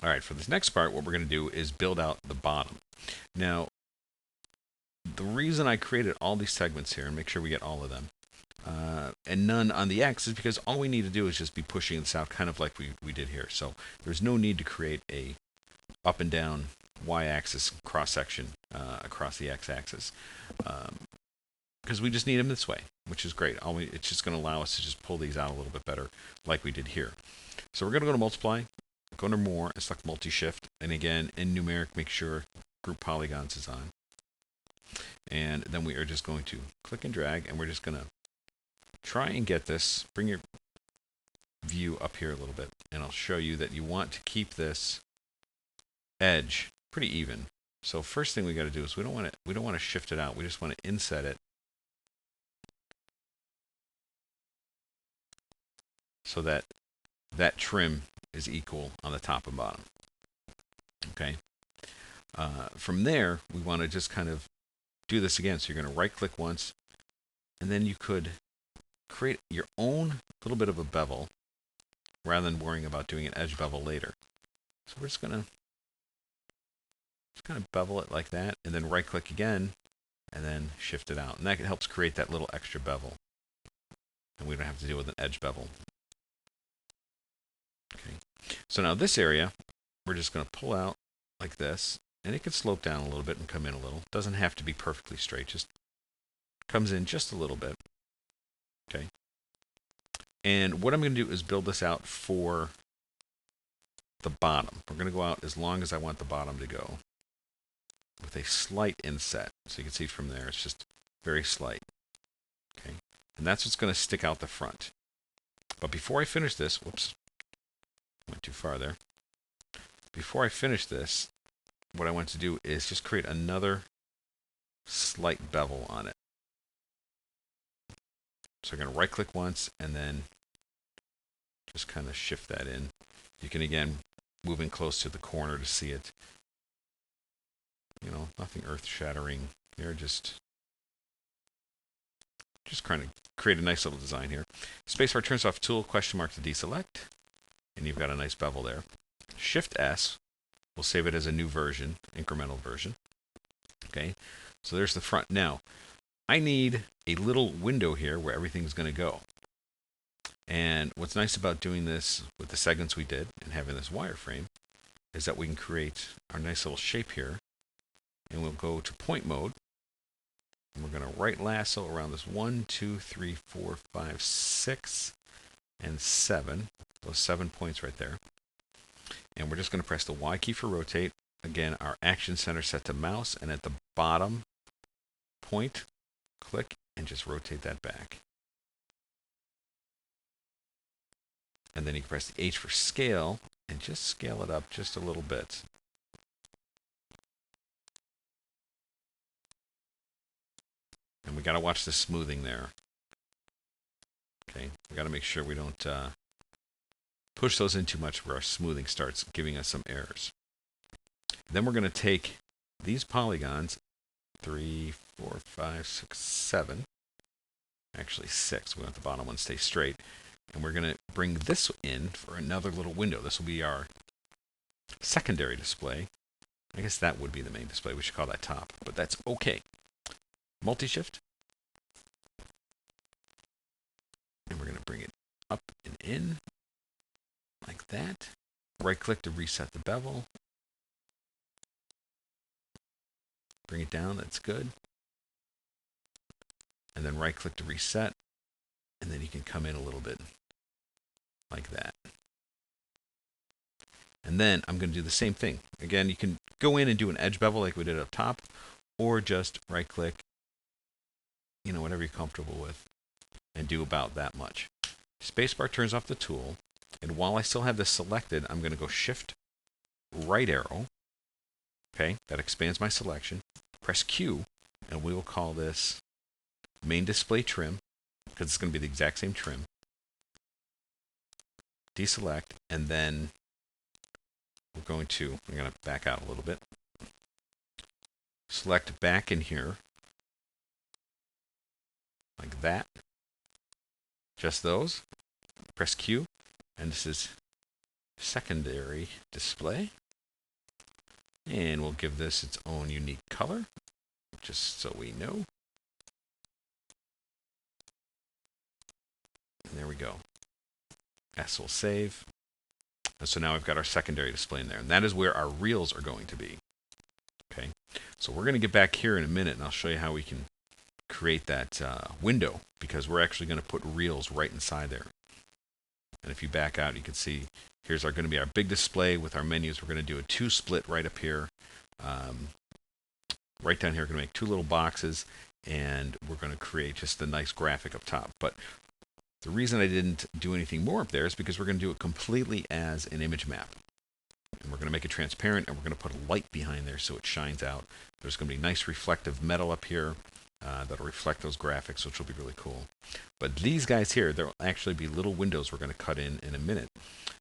All right, for this next part, what we're going to do is build out the bottom. Now, the reason I created all these segments here, and make sure we get all of them, and none on the X, is because all we need to do is just be pushing this out kind of like we did here. So there's no need to create a up and down y-axis cross-section across the x-axis, because we just need them this way, which is great. It's just going to allow us to just pull these out a little bit better like we did here. So we're going to go to multiply, go to more, and select multi-shift, and again in numeric make sure group polygons is on, and then we are just going to click and drag, and we're just going to try and get this, bring your view up here a little bit, and I'll show you that you want to keep this edge pretty even. So first thing we got to do is we don't want to shift it out. We just want to inset it so that that trim is equal on the top and bottom. Okay. From there, we want to just kind of do this again. So you're going to right click once, and then you could create your own little bit of a bevel rather than worrying about doing an edge bevel later. So we're just going to kind of bevel it like that, and then right click again, and then shift it out. And that helps create that little extra bevel. And we don't have to deal with an edge bevel. Okay. So now this area, we're just going to pull out like this, and it can slope down a little bit and come in a little. It doesn't have to be perfectly straight, just comes in just a little bit. Okay. And what I'm going to do is build this out for the bottom. We're going to go out as long as I want the bottom to go, with a slight inset. So you can see from there, it's just very slight. Okay. And that's what's going to stick out the front. But before I finish this, whoops, went too far there. Before I finish this, what I want to do is just create another slight bevel on it. So I'm going to right click once and then just kind of shift that in. You can again move in close to the corner to see it. You know, nothing earth shattering here, just kind of create a nice little design here. Spacebar turns off tool, question mark to deselect, and you've got a nice bevel there. Shift S will save it as a new version, incremental version. Okay, so there's the front. Now, I need a little window here where everything's going to go. And what's nice about doing this with the segments we did and having this wireframe is that we can create our nice little shape here. And we'll go to point mode. And we're going to right lasso around this 1, 2, 3, 4, 5, 6, and 7. Those 7 points right there. And we're just going to press the Y key for rotate. Again, our action center set to mouse, and at the bottom point, click and just rotate that back. And then you can press the H for scale and just scale it up just a little bit. And we got to watch the smoothing there. Okay, we got to make sure we don't push those in too much where our smoothing starts giving us some errors. Then we're going to take these polygons, 3, 4, 5, 6, 7, actually 6, we want the bottom one to stay straight, and we're going to bring this in for another little window. This will be our secondary display. I guess that would be the main display. We should call that top, but that's okay. Multi-shift, and we're going to bring it up and in like that. Right click to reset the bevel. Bring it down, that's good. And then right click to reset, and then you can come in a little bit like that. And then I'm going to do the same thing. Again, you can go in and do an edge bevel like we did up top, or just right click, you know, whatever you're comfortable with, and do about that much. Spacebar turns off the tool, and while I still have this selected, I'm going to go shift right arrow. Okay, that expands my selection. Press Q, and we will call this main display trim, because it's going to be the exact same trim. Deselect, and then I'm going to back out a little bit. Select back in here, like that. Just those. Press Q, and this is secondary display. And we'll give this its own unique color, just so we know. And there we go. S will save. And so now we've got our secondary display in there. And that is where our reels are going to be. Okay. So we're going to get back here in a minute, and I'll show you how we can create that window, because we're actually going to put reels right inside there. And if you back out, you can see here's going to be our big display with our menus. We're going to do a 2 split right up here. Right down here, we're going to make 2 little boxes, and we're going to create just a nice graphic up top. But the reason I didn't do anything more up there is because we're going to do it completely as an image map. And we're going to make it transparent, and we're going to put a light behind there so it shines out. There's going to be nice reflective metal up here that'll reflect those graphics, which will be really cool. But these guys here, there will actually be little windows we're going to cut in a minute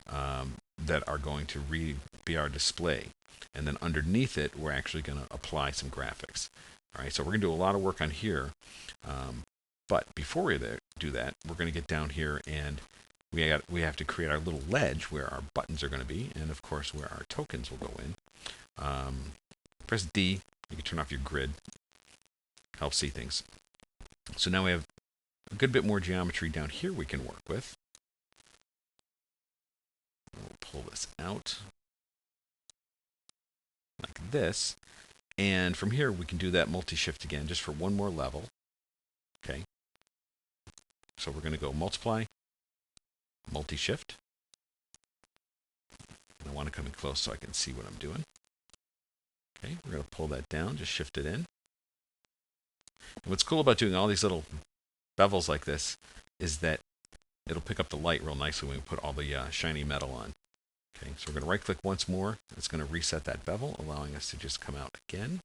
that are going to be our display. And then underneath it, we're actually going to apply some graphics. All right, so we're going to do a lot of work on here. But before we do that, we're going to get down here, and we have to create our little ledge where our buttons are going to be, and of course where our tokens will go in. Press D. You can turn off your grid. Help see things. So now we have a good bit more geometry down here we can work with. We'll pull this out like this, and from here we can do that multi-shift again just for one more level. Okay, so we're going to go multiply, multi-shift. I want to come in close so I can see what I'm doing. Okay, we're going to pull that down, just shift it in. And what's cool about doing all these little bevels like this is that it'll pick up the light real nicely when we put all the shiny metal on. Okay, so we're going to right click once more. It's going to reset that bevel, allowing us to just come out again.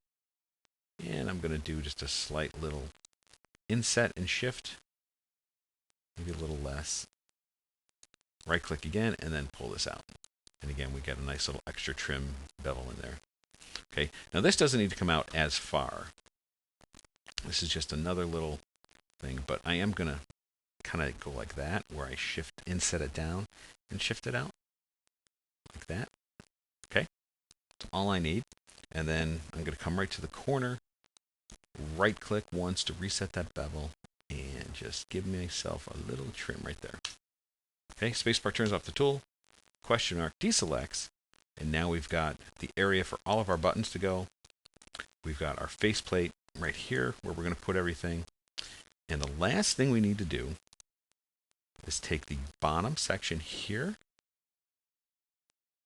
And I'm going to do just a slight little inset and shift, maybe a little less. Right click again and then pull this out. And again, we get a nice little extra trim bevel in there. Okay, now this doesn't need to come out as far. This is just another little thing, but I am going to kind of go like that, where I shift, inset it down and shift it out like that. Okay, that's all I need. And then I'm going to come right to the corner, right click once to reset that bevel, and just give myself a little trim right there. Okay, spacebar turns off the tool, question mark deselects, and now we've got the area for all of our buttons to go. We've got our faceplate right here where we're going to put everything. And the last thing we need to do is take the bottom section here,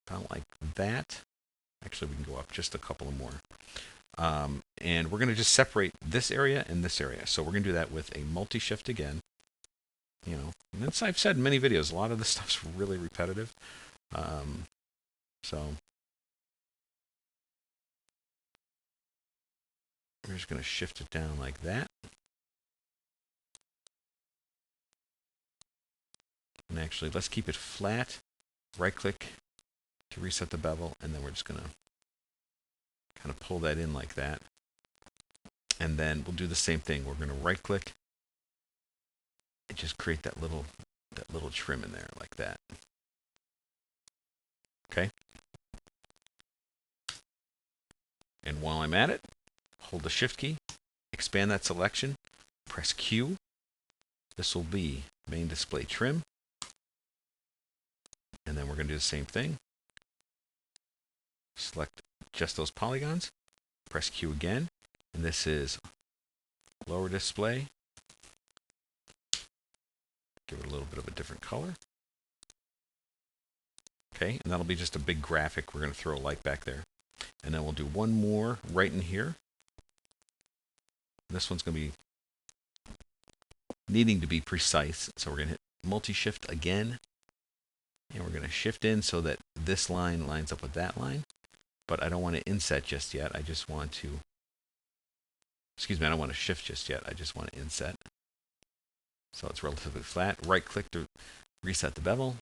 about like that. Actually, we can go up just a couple of more. And we're going to just separate this area and this area. So we're going to do that with a multi-shift again. You know, and as I've said in many videos, a lot of this stuff's really repetitive. So we're just going to shift it down like that. And actually, let's keep it flat. Right click to reset the bevel, and then we're just going to kind of pull that in like that. And then we'll do the same thing. We're going to right click and just create that little trim in there like that. Okay. And while I'm at it, hold the shift key, expand that selection, press Q. This will be main display trim. And then we're going to do the same thing. Select just those polygons, press Q again, and this is lower display. Give it a little bit of a different color. Okay, and that'll be just a big graphic. We're going to throw a light back there. And then we'll do one more right in here. This one's going to be needing to be precise, so we're going to hit multi-shift again. And we're going to shift in so that this line lines up with that line. But I don't want to inset just yet. I just want to, excuse me, I don't want to shift just yet. I just want to inset. So it's relatively flat. Right click to reset the bevel.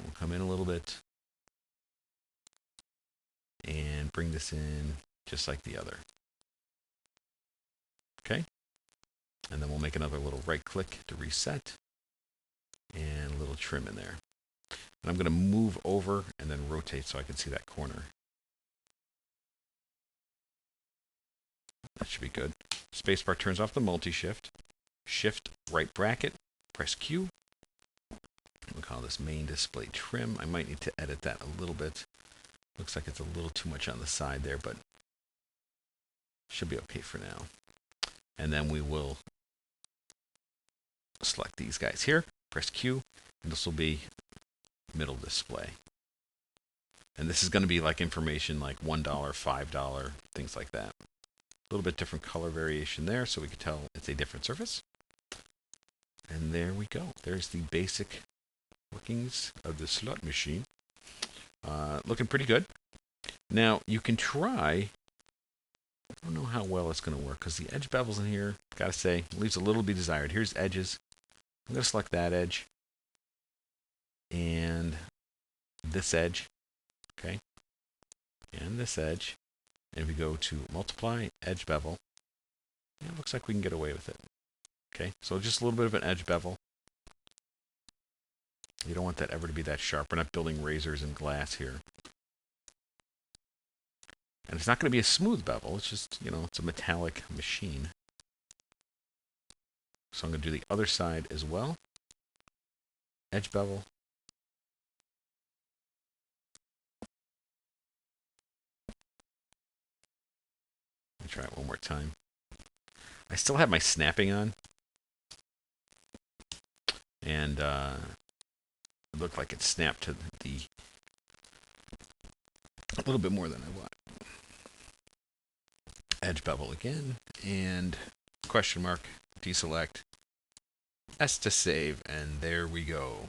We'll come in a little bit and bring this in just like the other. Okay. And then we'll make another little right click to reset and a little trim in there. And I'm going to move over and then rotate so I can see that corner. That should be good. Spacebar turns off the multi-shift. Shift right bracket. Press Q. We'll call this main display trim. I might need to edit that a little bit. Looks like it's a little too much on the side there, but should be okay for now. And then we will select these guys here. Press Q. And this will be middle display. And this is going to be like information like $1, $5, things like that. A little bit different color variation there, so we can tell it's a different surface. And there we go. There's the basic workings of the slot machine. Looking pretty good. Now, you can try... I don't know how well it's going to work, because the edge bevels in here, gotta say, leaves a little to be desired. Here's edges. I'm going to select that edge. And this edge. Okay. And this edge. And if we go to multiply, edge bevel, it looks like we can get away with it. Okay, so just a little bit of an edge bevel. You don't want that ever to be that sharp. We're not building razors in glass here. And it's not going to be a smooth bevel. It's just, you know, it's a metallic machine. So I'm going to do the other side as well. Edge bevel. Let me try it one more time. I still have my snapping on. And it looked like it snapped to the a little bit more than I want. Edge bevel again, and question mark, deselect, S to save, and there we go.